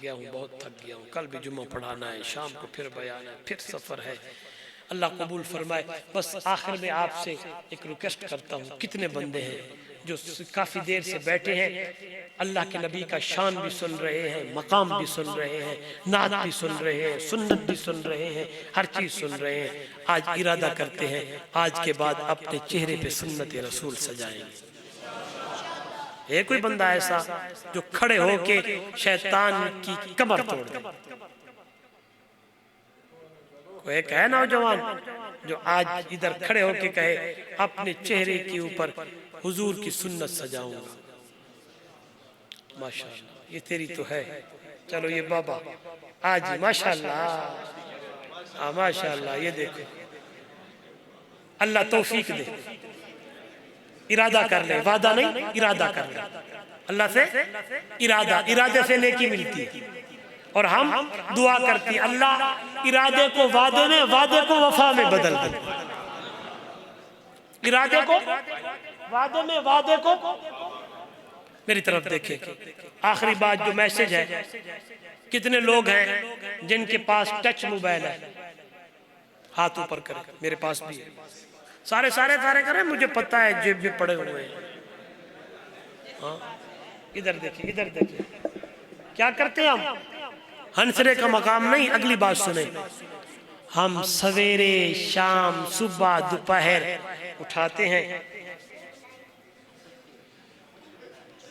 गया हूँ, बहुत थक गया हूँ, कल भी जुम्मा पढ़ाना है, शाम को फिर बयान है, फिर सफ़र है। अल्लाह कबूल फरमाए। बस आखिर में आपसे एक रिक्वेस्ट करता हूँ, कितने बंदे हैं जो काफ़ी देर से बैठे हैं, अल्लाह के नबी का शान भी सुन रहे हैं, मकाम भी सुन रहे हैं, नात भी सुन रहे हैं, सुन्नत भी सुन रहे हैं, हर चीज़ सुन रहे हैं। आज इरादा करते हैं आज के बाद अपने चेहरे पे सुन्नत रसूल सजाएंगे। है कोई बंदा ऐसा जो खड़े होके शैतान की कमर तोड़ दे? कोई एक है नौजवान जो आज इधर खड़े होके कहे अपने चेहरे के ऊपर हुजूर की सुन्नत सजाऊंगा? माशाअल्लाह, ये तेरी तो है। चलो ये बाबा आज माशाअल्लाह, माशाअल्लाह, ये देखो अल्लाह तौफीक दे। इरादा कर ले, वादा नहीं, इरादा कर ले अल्लाह से। इरादे से नेकी मिलती है। और हम दुआ करती, अल्लाह इरादे को वादे में, वादे को वफा में बदल दे। इरादे को वादे में, वादे को। मेरी तरफ देखे, आखिरी बात जो मैसेज है, कितने लोग हैं जिनके पास टच मोबाइल है? हाथ ऊपर करें। मेरे पास भी है। सारे करें, मुझे पता है जेब में पड़े हुए हैं। हाँ, इधर देखिए, इधर देखिए क्या करते हैं हम। हंसरे का मकाम नहीं, अगली बात सुने। हम सवेरे शाम सुबह दोपहर उठाते हैं,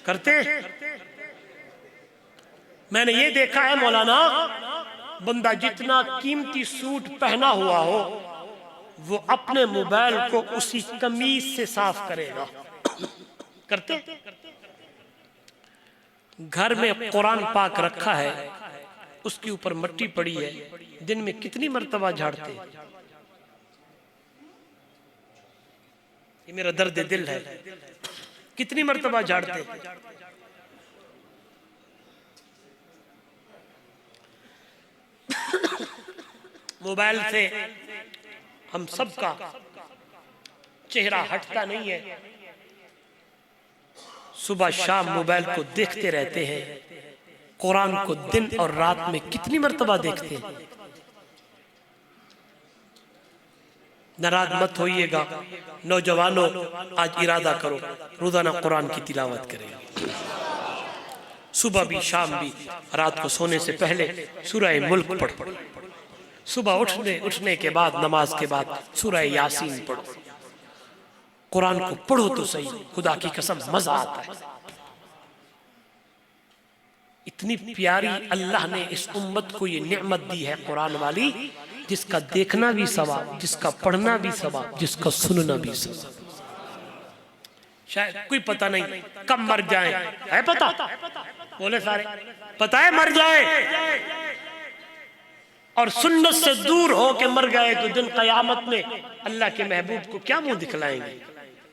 करते हैं। मैंने ये देखा है मौलाना, बंदा जितना कीमती सूट पहना हुआ हो वो अपने मोबाइल को उसी कमीज से साफ करेगा। करते? घर में कुरान पाक रखा है, उसके ऊपर मिट्टी पड़ी है, दिन में कितनी मर्तबा झाड़ते? ये मेरा दर्द दिल है, कितनी मर्तबा झाड़ते? मोबाइल से हम सबका चेहरा हटता नहीं है। सुबह शाम मोबाइल को देखते रहते हैं। कुरान को दिन और रात में कितनी मर्तबा देखते हैं? नाराज मत होइएगा नौजवानों, आज इरादा करो रोजाना कुरान की तिलावत करेंगे। सुबह भी, शाम भी, रात को सोने से पहले सूरह मुल्क पढ़ो। सुबह उठने के बाद, नमाज के बाद सूरह यासीन पढ़ो। कुरान को पढ़ो तो सही, खुदा की कसम मजा आता है। इतनी प्यारी अल्लाह ने इस उम्मत को ये नेमत दी है कुरान वाली, जिसका देखना भी सवाब, जिसका पढ़ना भी सवाब, जिसका सुनना भी सवाब। शायद कोई पता नहीं कब मर जाए, है पता? बोले सारे पता है मर जाए, और सुन्नत से दूर हो के मर गए तो दिन क़यामत में अल्लाह के महबूब को क्या मुंह दिखलाएंगे।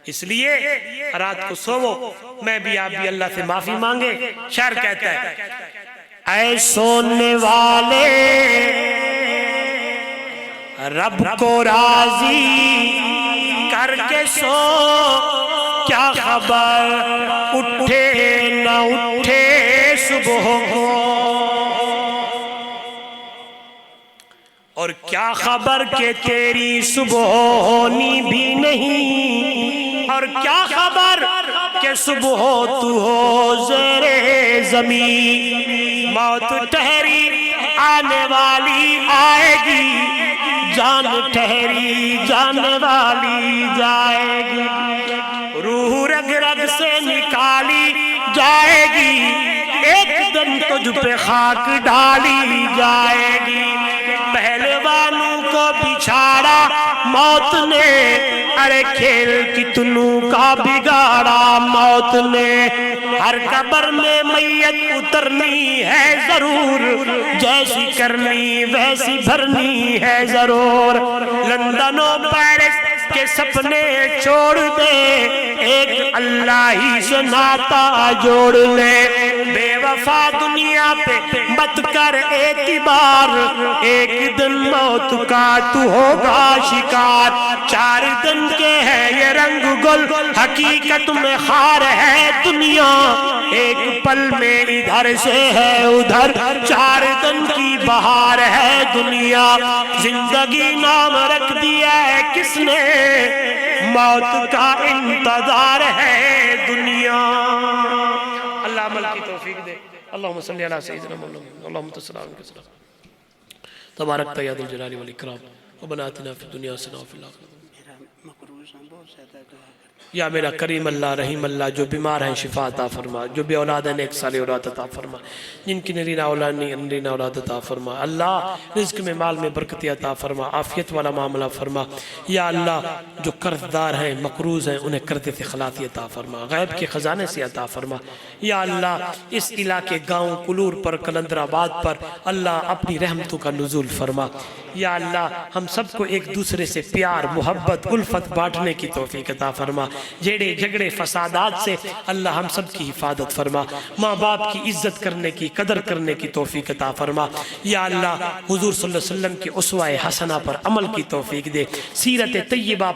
इसलिए रात को सोवो, मैं भी आप भी अल्लाह से माफी मांगे। शायर कहता है, ऐ सोने वाले रब को राजी करके सो, क्या खबर उठे न उठे सुबह को, और क्या खबर के तेरी सुबह होनी भी नहीं, और क्या खबर के सुबह तू हो ज़ेरे ज़मीं। मौत ठहरी आने वाली आएगी, जान ठहरी जाने वाली जाएगी, रूह रग रग से निकाली जाएगी, एक दिन तुझ पे खाक डाली जाएगी। पहलवानों को बिछाड़ा मौत ने, अरे खेल कितनू का बिगाड़ा मौत ने। हर कब्र में मैयत उतरनी है जरूर, जैसी करनी वैसी भरनी है जरूर। लंदन और पेरिस के सपने छोड़ दे, एक अल्लाह ही से नाता जोड़ ले। बेवफा दुनिया पे मत कर एतिबार, एक दिन मौत का तू होगा शिकार। 4 दिन के है ये रंग गुल, हकीकत में हार है दुनिया, एक पल में इधर से है उधर। दुनिया, जिंदगी नाम रख दिया है किसने, मौत का इंतजार है दुनिया। अल्लाह अमल की तौफीक दे। अल्लाहुम्मा सल्ली अला सय्यिदिना मुहम्मद अल्लाहुम्मा तसल्लम के सलाम तबारक या दुल जलाली वल इकराम व बना आतिना फिद दुनिया हसना व फिल आखिरत। या मेरा करीम अल्लाह रहीम अल्लाह, जो बीमार हैं शिफा अता फरमा, जो बे औलाद हैं नेक साले औलाद अता फरमा, जिनकी नरीना औलाद नहीं नरीना औलाद अता फरमा। अल्लाह रिज़्क़ में माल में बरकत अता फरमा, आफियत वाला मामला फरमा। या अल्लाह जो कर्जदार हैं मकरूज़ हैं उन्हें कर्ज़े से खलासी अता फरमा, गैब के ख़जाने से अता फरमा। या अल्लाह इस इलाके गाँव कुलूर पर कलंदराबाद पर अल्लाह अपनी रहमतों का नुज़ूल फरमा। या अल्लाह हम सबको एक दूसरे से प्यार मोहब्बत उल्फत बांटने की तौफीक अता फरमा। जेड़े झगड़े फसादात से अल्लाह हम सब की हिफाजत फरमा। माँ बाप की इज्जत करने की कदर करने की तौफीक अता फरमा। या अल्लाह हुजूर सल्लल्लाहु अलैहि वसल्लम की उसवा हसना पर अमल की तौफीक दे, सीरत तय्यबा